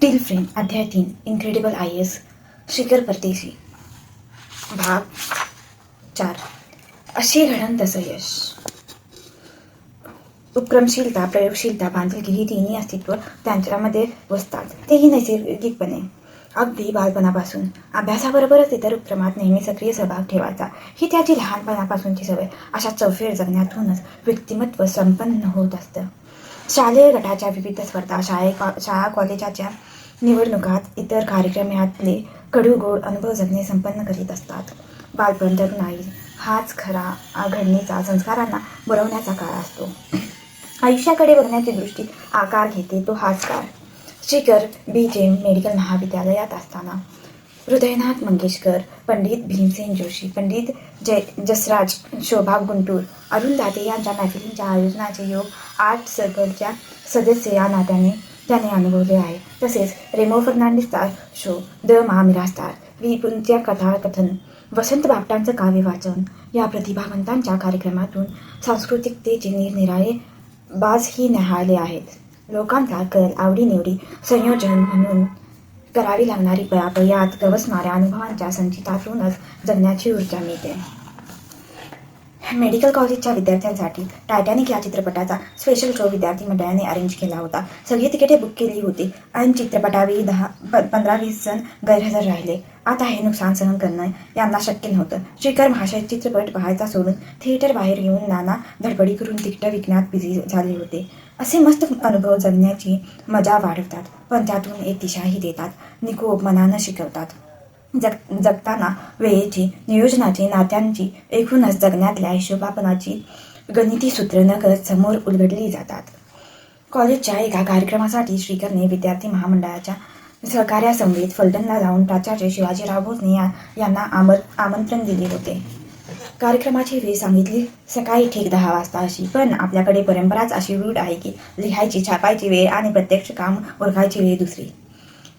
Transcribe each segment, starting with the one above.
Steel frame अध्याय 3 incredible IAS शिखर परदेशी भाग 4 अशी घडण तसं यश. उपक्रमशीलता, प्रयोगशीलता, बांधिलकी ही तिन्ही अस्तित्व त्यांच्यामध्ये बसतात, तेही नैसर्गिकपणे. अगदी बालपणापासून अभ्यासाबरोबरच इतर उपक्रमात नेहमी सक्रिय सहभाग ठेवायचा ही त्याची लहानपणापासूनची सवय. अशा चौफेर जगण्यातूनच व्यक्तिमत्व संपन्न होत असतं. शालेय गटाच्या विविध स्पर्धा, शाळा कॉलेजाच्या निवडणुकात, इतर कार्यक्रम यातले कडू-गोड अनुभव जगणे संपन्न करीत असतात. बालपण जगणारी हाच खरा घडणीचा, संस्कारांना बरवण्याचा काळ असतो. आयुष्याकडे बघण्याची दृष्टी आकार घेते तो हाच काळ. शिखर BJ मेडिकल महाविद्यालयात असताना हृदयनाथ मंगेशकर, पंडित भीमसेन जोशी, पंडित जसराज, शोभा गुंटूर, अरुण दाते यांच्या मैफिलींच्या आयोजनाचे योग आर्ट सर्कलच्या सदस्य या नात्याने त्याने अनुभवले आहे. तसेच रेमो फर्नांडिसचा शो, द मा मिरासदार, विपुलच्या कथाकथन, वसंत बापटांचं काव्य वाचन या प्रतिभावंतांच्या कार्यक्रमातून सांस्कृतिकतेचे निरनिराळे बाजही न्याहाळले आहेत. लोकांचा कल, आवडीनिवडी, संयोजन म्हणून करावी लागणारी पळापळ यात गवसणाऱ्या अनुभवांच्या संचितातूनच जगण्याची ऊर्जा मिळते. मेडिकल कॉलेजच्या विद्यार्थ्यांसाठी टायटॅनिक या चित्रपटाचा स्पेशल शो विद्यार्थी मंडळाने अरेंज केला होता. सगळी तिकिटे बुक केली होती आणि चित्रपटावेळी 15-20 जण गैरहजर राहिले. आता हे नुकसान सहन करणं यांना शक्य नव्हतं. शिखर महाशय चित्रपट पाहायचा सोडून थिएटर बाहेर येऊन नाना धडपडी करून तिकीटं विकण्यात बिझी झाले होते. असे मस्त अनुभव जगण्याची मजा वाढवतात, पण त्यातून एक दिशाही देतात, निकोप मनानं शिकवतात. जगताना वेळेची, नियोजनाची, नात्यांची, एकूणच जगण्यातल्या हिशोबापणाची गणिती सूत्र नकळत समोर उलगडली जातात. कॉलेजच्या एका कार्यक्रमासाठी श्रीकरने विद्यार्थी महामंडळाच्या सहकार्यासमवेत फलटणला जाऊन प्राचार्य शिवाजीराव भोसले यांना आमंत्रण दिले होते. कार्यक्रमाची वेळ सांगितली सकाळी ठीक 10 वाजता अशी, पण आपल्याकडे परंपराच अशी रूढ आहे की लिहायची, छापायची वेळ आणि प्रत्यक्ष काम ओळखायची वेळ दुसरी.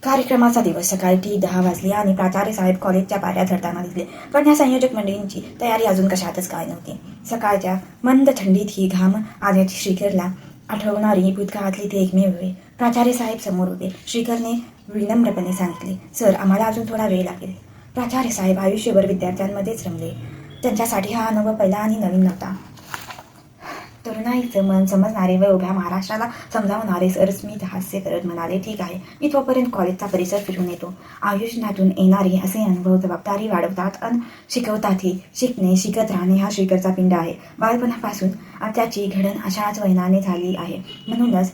कार्यक्रमाचा दिवस सकाळी ठीक 10 वाजले आणि प्राचार्य साहेब कॉलेजच्या पायऱ्या चढताना दिसले, पण या संयोजक मंडळींची तयारी अजून कशातच काय नव्हती. सकाळच्या मंद थंडीत ही घाम आल्याची श्रीकरला आठवणारी भूतकाळातली ती एकमेव वेळ. प्राचार्य साहेब समोर होते. श्रीकरने विनम्रपणे सांगितले, सर, आम्हाला अजून थोडा वेळ लागेल. प्राचार्य साहेब आयुष्यभर विद्यार्थ्यांमध्येच रमले. त्यांच्यासाठी हा अनुभव पहिला आणि नवीन नव्हता. तरुणाईचं मन समजणारे व उभ्या महाराष्ट्राला समजावणारे सर स्मित हास्य करत म्हणाले, ठीक आहे, मी तोपर्यंत कॉलेजचा परिसर फिरून येतो. आयुष्यातून येणारे असे अनुभव जबाबदारी वाढवतात आणि शिकवतातही. शिकणे, शिकत राहणे हा श्रीकरचा पिंड आहे. बालपणापासून त्याची घडण अशाच वळणाने झाली आहे. म्हणूनच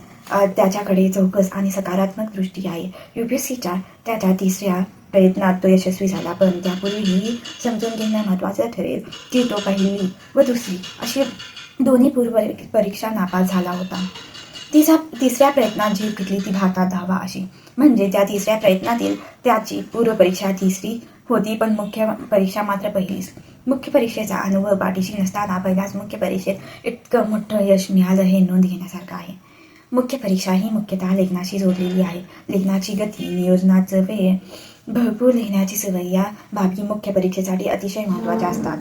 त्याच्याकडे चौकस आणि सकारात्मक दृष्टी आहे. UPSCच्या त्याच्या 3ऱ्या प्रयत्नात तो यशस्वी झाला, पण त्यापूर्वीही समजून घेणं महत्त्वाचं ठरेल की तो पहिली व दुसरी अशी दोन्ही पूर्व परीक्षा नापास झाला होता. 3ऱ्या प्रयत्नात जीभ घेतली ती भारतात 10वा अशी. म्हणजे त्या 3ऱ्या प्रयत्नातील त्याची पूर्वपरीक्षा 3री होती, पण मुख्य परीक्षा मात्र पहिलीच. मुख्य परीक्षेचा अनुभव पाठीशी नसताना पहिल्याच मुख्य परीक्षेत इतकं मोठं यश मिळालं हे नोंद घेण्यासारखं आहे. मुख्य परीक्षा ही मुख्यतः लेखनाशी जोडलेली आहे. लेखनाची गती, नियोजनाचं वेळ, भरपूर लिहिण्याची सवय या बाबी मुख्य परीक्षेसाठी अतिशय महत्त्वाच्या असतात.